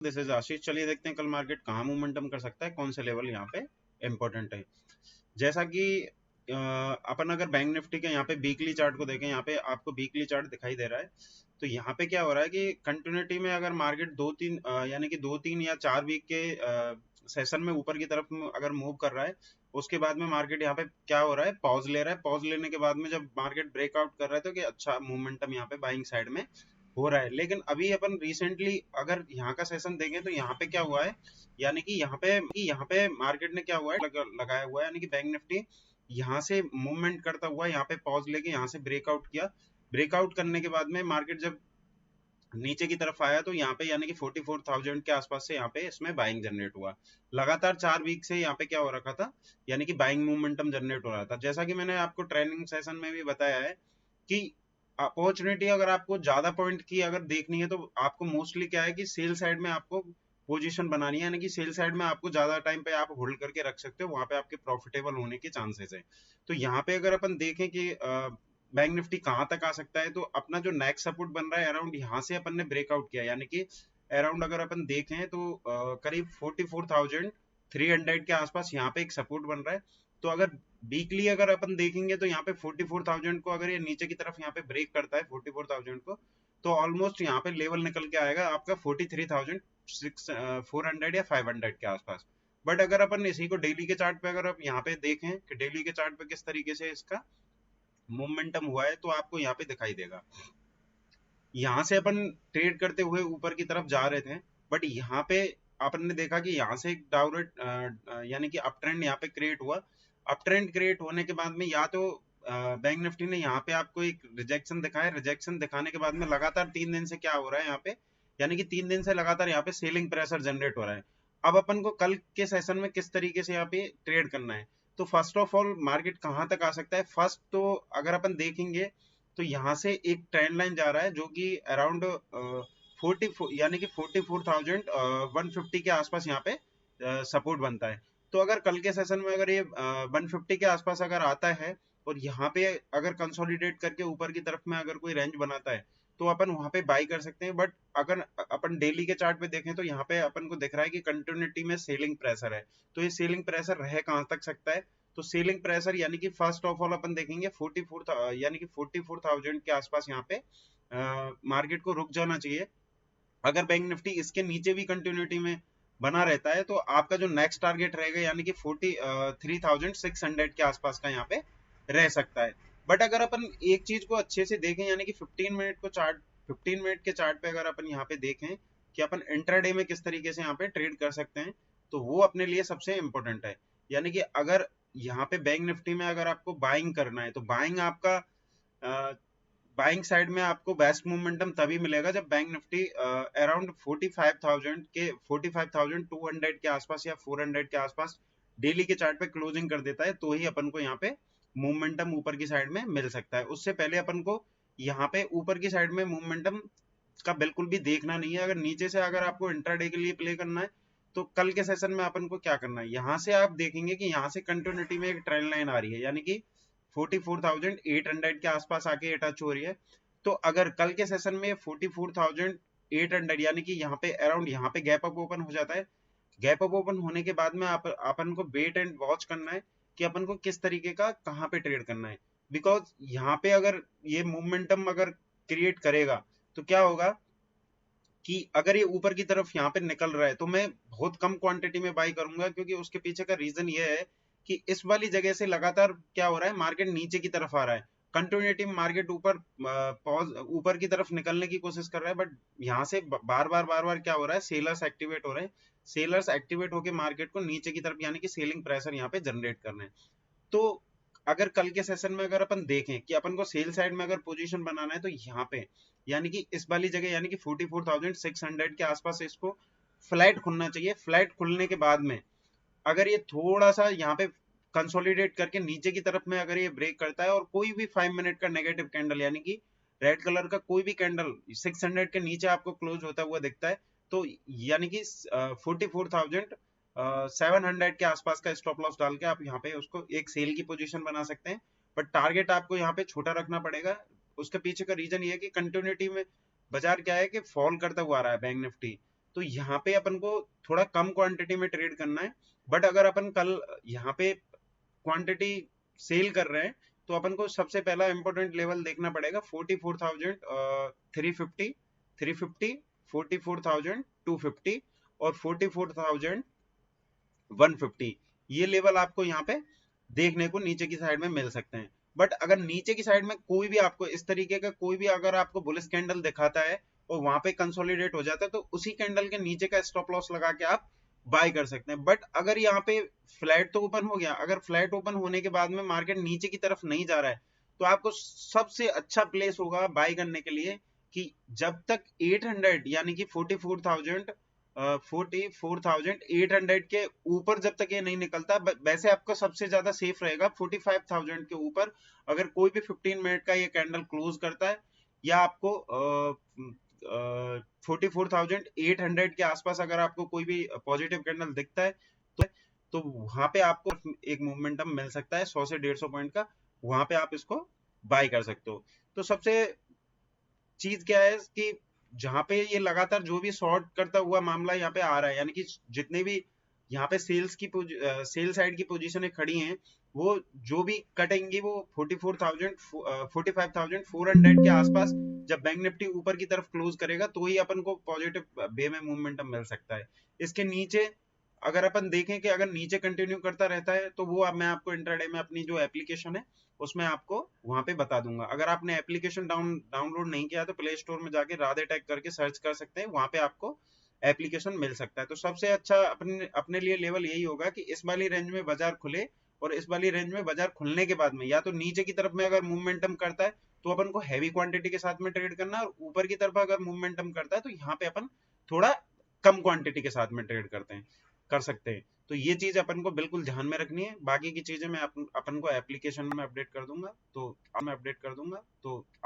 This is आशीष। चलिए देखते हैं कल मार्केट कहाँ मोमेंटम कर सकता है, कौन से लेवल यहाँ पे इंपॉर्टेंट है। जैसा कि अपन अगर बैंक निफ्टी के यहाँ पे वीकली चार्ट को देखें, यहाँ पे आपको वीकली चार्ट दिखाई दे रहा है। तो यहाँ पे क्या हो रहा है कि कंटिन्यूटी में अगर मार्केट यानी कि 2-3 या 4 वीक के सेशन में ऊपर की तरफ अगर मूव कर रहा है, उसके बाद में मार्केट यहाँ पे क्या हो रहा है, पॉज ले रहा है। पॉज लेने के बाद में जब मार्केट ब्रेकआउट कर रहा है तो कि अच्छा मोमेंटम यहाँ पे बाइंग साइड में हो रहा है। लेकिन अभी अपन रिसेंटली अगर यहाँ का सेशन देखें तो यहाँ पे क्या हुआ है, यानी कि यहाँ पे मार्केट ने क्या हुआ है, लगाया हुआ है, यानी कि बैंक निफ्टी यहाँ से मूवमेंट करता हुआ यहाँ पे पॉज लेके यहाँ से ब्रेकआउट किया। ब्रेकआउट करने के बाद में मार्केट जब नीचे की तरफ आया तो यहाँ पे यानी कि 44,000 के आसपास से यहाँ पे इसमें बाइंग जनरेट हुआ। लगातार 4 वीक से यहाँ पे क्या हो रखा था, यानी कि बाइंग मोमेंटम जनरेट हो रहा था। जैसा कि मैंने आपको ट्रेनिंग सेशन में भी बताया है कि अपॉर्चुनिटी अगर आपको ज्यादा पॉइंट की अगर देखनी है तो आपको मोस्टली क्या है कि सेल साइड में आपको पोजीशन बनानी है, यानी कि सेल साइड में आपको ज्यादा टाइम पे आप होल्ड करके रख सकते हो, वहां पे आपके प्रॉफिटेबल होने के चांसेस है। तो यहाँ पे अगर अपन देखें कि बैंक निफ्टी कहाँ तक आ सकता है, तो अपना जो नेक्स्ट सपोर्ट बन रहा है अराउंड यहाँ से अपन ने ब्रेकआउट किया, यानी कि अराउंड अगर अपन देखें तो करीब 44,300 के आसपास यहाँ पे एक सपोर्ट बन रहा है। तो अगर वीकली अगर अपन देखेंगे तो यहाँ पे 44,000 को अगर ये नीचे की तरफ यहाँ पे ब्रेक करता है 44,000 को, तो ऑलमोस्ट यहाँ पे लेवल निकल के आएगा आपका 43,400 या 500 के आसपास। बट अगर अपन इसी को डेली के चार्ट पे अगर आप यहाँ पे देखें कि डेली के चार्ट पे किस तरीके से इसका मोमेंटम हुआ है, तो आपको यहाँ पे दिखाई देगा। यहाँ से अपन ट्रेड करते हुए ऊपर की तरफ जा रहे थे, बट यहाँ पे अपन ने देखा कि यहाँ से एक डाउनवर्ड यानी कि अप ट्रेंड यहाँ पे क्रिएट हुआ। अप ट्रेंड क्रिएट होने के बाद में या तो बैंक निफ्टी ने यहाँ पे आपको एक रिजेक्शन दिखाया, रिजेक्शन दिखाने के बाद में लगातार 3 दिन से क्या हो रहा है यहाँ पे, यानी कि 3 दिन से लगातार यहाँ पे सेलिंग प्रेशर जनरेट हो रहा है। अब अपन को कल के सेशन में किस तरीके से यहाँ पे ट्रेड करना है, तो फर्स्ट ऑफ ऑल मार्केट कहाँ तक आ सकता है। फर्स्ट तो अगर अपन देखेंगे तो यहाँ से एक ट्रेंड लाइन जा रहा है जो कि अराउंड 44 यानी कि 44,150 के आसपास यहाँ पे सपोर्ट बनता है। तो अगर कल के सेशन में अगर ये 150 के आसपास अगर आता है और यहाँ पे अगर कंसोलिडेट करके ऊपर की तरफ में अगर कोई रेंज बनाता है तो अपन वहां पे बाई कर सकते हैं। बट अगर अपन डेली के चार्ट पे देखें तो यहाँ पे अपन को दिख रहा है कि कंटिन्यूटी में सेलिंग प्रेशर है। तो ये सेलिंग प्रेशर रह कहाँ तक सकता है, तो सेलिंग प्रेशर यानी कि फर्स्ट ऑफ ऑल अपन देखेंगे 44 यानी कि 44,000 के आसपास यहाँ पे मार्केट को रुक जाना चाहिए। अगर बैंक निफ्टी इसके नीचे भी कंटिन्यूटी में बना रहता है तो आपका जो नेक्स्ट टारगेट रहेगा यानी कि 43,600 के आसपास का यहाँ पे रह सकता है। बट अगर अपन एक चीज को अच्छे से देखें, यानी कि 15 मिनट के चार्ट पे अगर अपन यहाँ पे देखें कि अपन इंट्राडे में किस तरीके से यहाँ पे ट्रेड कर सकते हैं, तो वो अपने लिए सबसे इंपॉर्टेंट है। यानी कि अगर यहाँ पे बैंक निफ्टी में अगर आपको बाइंग करना है तो बाइंग आपका बाइंग साइड में आपको बेस्ट मोमेंटम तभी मिलेगा जब बैंक निफ्टी अराउंड 45,200 के आसपास या 400 के आसपास डेली के चार्ट पे क्लोजिंग कर देता है, तो ही अपन को यहाँ पे मोमेंटम ऊपर की साइड में मिल सकता है। उससे पहले अपन को यहाँ पे ऊपर की साइड में मोमेंटम का बिल्कुल भी देखना नहीं है। अगर नीचे से अगर आपको इंट्राडे के लिए प्ले करना है तो कल के सेशन में अपन को क्या करना है, यहाँ से आप देखेंगे कि यहाँ से कंटिन्यूटी में एक ट्रेंड लाइन आ रही है, यानी कि 44,800 के आसपास आके टच हो रही है। तो अगर कल के सेशन में 44,800 यानी कि यहाँ पे अराउंड यहाँ पे गैप अप ओपन हो जाता है, गैप अप ओपन होने के बाद में अपन को वेट एंड वॉच करना है कि अपन को किस तरीके का कहाँ पे ट्रेड करना है। बिकॉज यहाँ पे अगर ये मोमेंटम अगर क्रिएट करेगा तो क्या होगा कि अगर ये ऊपर की तरफ यहाँ पे निकल रहा है तो मैं बहुत कम क्वांटिटी में बाई करूंगा, क्योंकि उसके पीछे का रीजन ये है कि इस वाली जगह से लगातार क्या हो रहा है, मार्केट नीचे की तरफ आ रहा है। कंटिन्यूटी में मार्केट ऊपर पॉज ऊपर की तरफ निकलने की कोशिश कर रहा है, बट यहाँ से बार बार क्या हो रहा है, सेलर्स एक्टिवेट हो रहे हैं। सेलर्स एक्टिवेट होकर मार्केट को नीचे की तरफ यानी कि सेलिंग प्रेशर यहाँ पे जनरेट कर रहे हैं। तो अगर कल के सेशन में अगर अपन देखें कि अपन को सेल साइड में अगर पोजीशन बनाना है तो यहाँ पे यानी कि इस वाली जगह यानी कि 44,600 के आसपास इसको फ्लैट खुलना चाहिए। फ्लैट खुलने के बाद में अगर ये थोड़ा सा यहाँ पे कंसोलिडेट करके नीचे की तरफ में अगर ये ब्रेक करता है और कोई भी 5 मिनट का नेगेटिव कैंडल यानी कि रेड कलर का कोई भी कैंडल 600 के नीचे आपको क्लोज होता हुआ दिखता है, तो यानी कि 44,700 के आसपास का स्टॉप लॉस डाल के आप यहाँ पे उसको एक सेल की पोजीशन बना सकते हैं। बट टारगेट आपको यहाँ पे छोटा रखना पड़ेगा। उसके पीछे का रीजन ये है कि कंटिन्यूटी में बाजार क्या है कि फॉल करता हुआ आ रहा है बैंक निफ्टी, तो यहाँ पे अपन को थोड़ा कम क्वांटिटी में ट्रेड करना है। बट अगर अपन कल यहाँ पे क्वांटिटी सेल कर रहे हैं तो अपन को सबसे पहला इंपॉर्टेंट लेवल देखना पड़ेगा 44,350, 350, 44,250 और 44,150। ये लेवल आपको यहाँ पे देखने को नीचे की साइड में मिल सकते हैं। बट अगर नीचे की साइड में कोई भी आपको इस तरीके का कोई भी अगर आपको बुलिश कैंडल दिखाता है और वहां पे कंसोलिडेट हो जाता है तो उसी कैंडल के नीचे का स्टॉप लॉस लगा के आप बाय कर सकते हैं। बट अगर यहाँ पे फ्लैट तो ओपन हो गया, अगर फ्लैट ओपन होने के बाद में मार्केट नीचे की तरफ नहीं जा रहा है तो आपको सबसे अच्छा प्लेस होगा बाय करने के लिए कि जब तक 800 यानी कि 44,800 के ऊपर जब तक ये नहीं निकलता, वैसे आपका सबसे ज्यादा सेफ रहेगा 45,000 के ऊपर। अगर कोई भी 15 मिनट का ये कैंडल क्लोज करता है या आपको 44,800 के आसपास अगर आपको कोई भी पॉजिटिव कैंडल दिखता है तो वहां पे आपको एक मोमेंटम मिल सकता है 100 से 150 पॉइंट का, वहां पे आप इसको बाय कर सकते हो। तो सबसे चीज क्या है कि जहां पे ये लगातार जो भी शॉर्ट करता हुआ मामला यहाँ पे आ रहा है, यानी कि जितने भी यहाँ पे सेल साइड की पोजीशनें खड़ी हैं वो जो भी कटेंगी वो 45,400 के आसपास जब बैंक निफ्टी ऊपर की तरफ क्लोज करेगा तो ही अपन को पॉजिटिव वे में मूवमेंटम मिल सकता है। इसके नीचे अगर अपन देखें कि अगर नीचे कंटिन्यू करता रहता है तो वो अब मैं आपको इंट्राडे में अपनी जो एप्लीकेशन है उसमें आपको वहां पे बता दूंगा। अगर आपने एप्लीकेशन डाउनलोड नहीं किया तो प्ले स्टोर में जाके राधे टैग करके सर्च कर सकते हैं, वहां पे आपको एप्लीकेशन मिल सकता है। तो सबसे अच्छा अपने अपने लिए लेवल यही होगा कि इस वाली रेंज में बाजार खुले और इस वाली रेंज में बाजार खुलने के बाद में या तो नीचे की तरफ में अगर मूवमेंटम करता है तो अपन को हैवी क्वांटिटी के साथ में ट्रेड करना है, और ऊपर की तरफ अगर मूवमेंटम करता है तो यहाँ पे अपन थोड़ा कम क्वांटिटी के साथ में ट्रेड कर सकते हैं। तो ये चीज अपन को बिल्कुल ध्यान में रखनी है। बाकी की चीजें मैं अपन को एप्लीकेशन में अपडेट कर दूंगा तो